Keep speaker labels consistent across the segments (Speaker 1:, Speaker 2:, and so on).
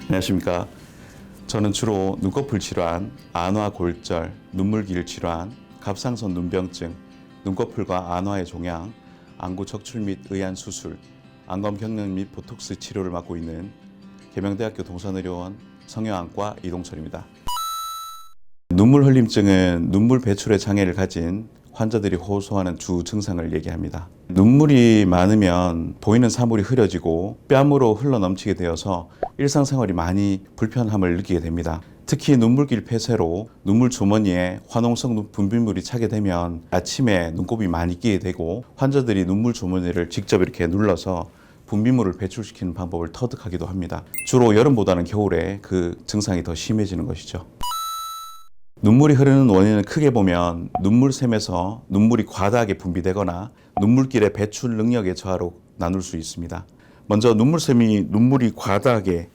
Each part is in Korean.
Speaker 1: 안녕하십니까. 저는 주로 눈꺼풀 질환, 안화 골절, 눈물길 질환, 갑상선 눈병증, 눈꺼풀과 안화의 종양, 안구 적출 및 의안 수술, 안검 경련 및 보톡스 치료를 맡고 있는 계명대학교 동산의료원 성형외과 이동철입니다. 눈물 흘림증은 눈물 배출의 장애를 가진 환자들이 호소하는 주 증상을 얘기합니다. 눈물이 많으면 보이는 사물이 흐려지고 뺨으로 흘러넘치게 되어서 일상생활이 많이 불편함을 느끼게 됩니다. 특히 눈물길 폐쇄로 눈물 주머니에 화농성 분비물이 차게 되면 아침에 눈곱이 많이 끼게 되고 환자들이 눈물 주머니를 직접 이렇게 눌러서 분비물을 배출시키는 방법을 터득하기도 합니다. 주로 여름보다는 겨울에 그 증상이 더 심해지는 것이죠. 눈물이 흐르는 원인을 크게 보면 눈물샘에서 눈물이 과다하게 분비되거나 눈물길의 배출 능력의 저하로 나눌 수 있습니다. 먼저 눈물이 과다하게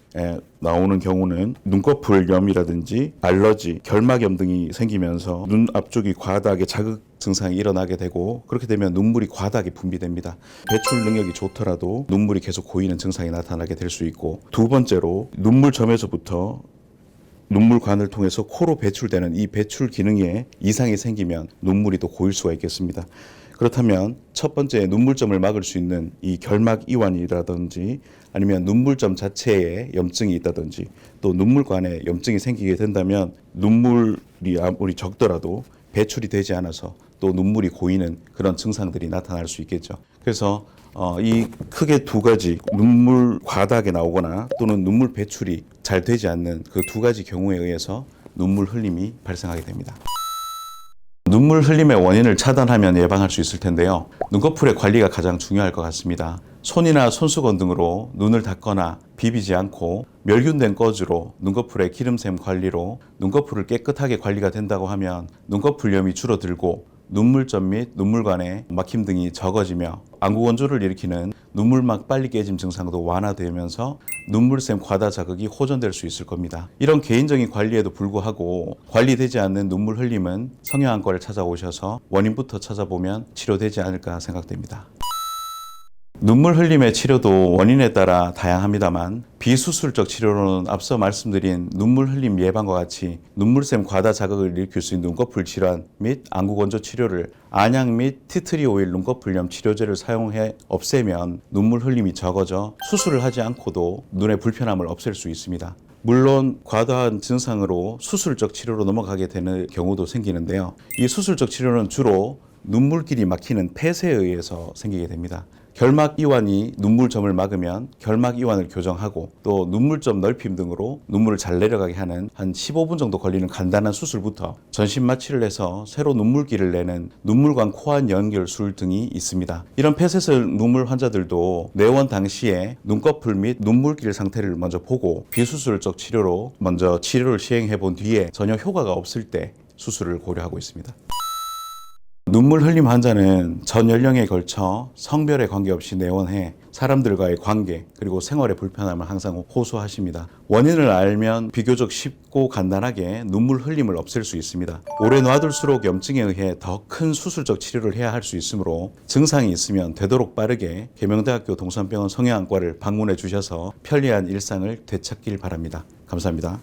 Speaker 1: 나오는 경우는 눈꺼풀염이라든지 알러지, 결막염 등이 생기면서 눈 앞쪽이 과다하게 자극 증상이 일어나게 되고 그렇게 되면 눈물이 과다하게 분비됩니다. 배출 능력이 좋더라도 눈물이 계속 고이는 증상이 나타나게 될 수 있고, 두 번째로 눈물점에서부터 눈물관을 통해서 코로 배출되는 이 배출 기능에 이상이 생기면 눈물이 더 고일 수가 있겠습니다. 그렇다면 첫 번째 눈물점을 막을 수 있는 이 결막 이완이라든지 아니면 눈물점 자체에 염증이 있다든지 또 눈물관에 염증이 생기게 된다면 눈물이 아무리 적더라도 배출이 되지 않아서 또 눈물이 고이는 그런 증상들이 나타날 수 있겠죠. 그래서 이 크게 두 가지, 눈물 과다하게 나오거나 또는 눈물 배출이 잘 되지 않는 그 두 가지 경우에 의해서 눈물 흘림이 발생하게 됩니다. 눈물 흘림의 원인을 차단하면 예방할 수 있을 텐데요. 눈꺼풀의 관리가 가장 중요할 것 같습니다. 손이나 손수건 등으로 눈을 닦거나 비비지 않고 멸균된 꺼즈로 눈꺼풀의 기름샘 관리로 눈꺼풀을 깨끗하게 관리가 된다고 하면 눈꺼풀염이 줄어들고 눈물점 및 눈물관의 막힘 등이 적어지며 안구 건조를 일으키는 눈물막 빨리 깨짐 증상도 완화되면서 눈물샘 과다 자극이 호전될 수 있을 겁니다. 이런 개인적인 관리에도 불구하고 관리되지 않는 눈물 흘림은 성형외과를 찾아오셔서 원인부터 찾아보면 치료되지 않을까 생각됩니다. 눈물 흘림의 치료도 원인에 따라 다양합니다만 비수술적 치료로는 앞서 말씀드린 눈물 흘림 예방과 같이 눈물샘 과다 자극을 일으킬 수 있는 눈꺼풀 질환 및 안구 건조 치료를 안약 및 티트리 오일 눈꺼풀염 치료제를 사용해 없애면 눈물 흘림이 적어져 수술을 하지 않고도 눈의 불편함을 없앨 수 있습니다. 물론 과다한 증상으로 수술적 치료로 넘어가게 되는 경우도 생기는데요. 이 수술적 치료는 주로 눈물길이 막히는 폐쇄에 의해서 생기게 됩니다. 결막 이완이 눈물점을 막으면 결막 이완을 교정하고 또 눈물점 넓힘 등으로 눈물을 잘 내려가게 하는 한 15분 정도 걸리는 간단한 수술부터 전신 마취를 해서 새로 눈물길을 내는 눈물관 코안 연결술 등이 있습니다. 이런 폐쇄성 눈물 환자들도 내원 당시에 눈꺼풀 및 눈물길 상태를 먼저 보고 비수술적 치료로 먼저 치료를 시행해 본 뒤에 전혀 효과가 없을 때 수술을 고려하고 있습니다. 눈물 흘림 환자는 전 연령에 걸쳐 성별에 관계없이 내원해 사람들과의 관계 그리고 생활의 불편함을 항상 호소하십니다. 원인을 알면 비교적 쉽고 간단하게 눈물 흘림을 없앨 수 있습니다. 오래 놔둘수록 염증에 의해 더 큰 수술적 치료를 해야 할 수 있으므로 증상이 있으면 되도록 빠르게 계명대학교 동산병원 성형외과를 방문해 주셔서 편리한 일상을 되찾길 바랍니다. 감사합니다.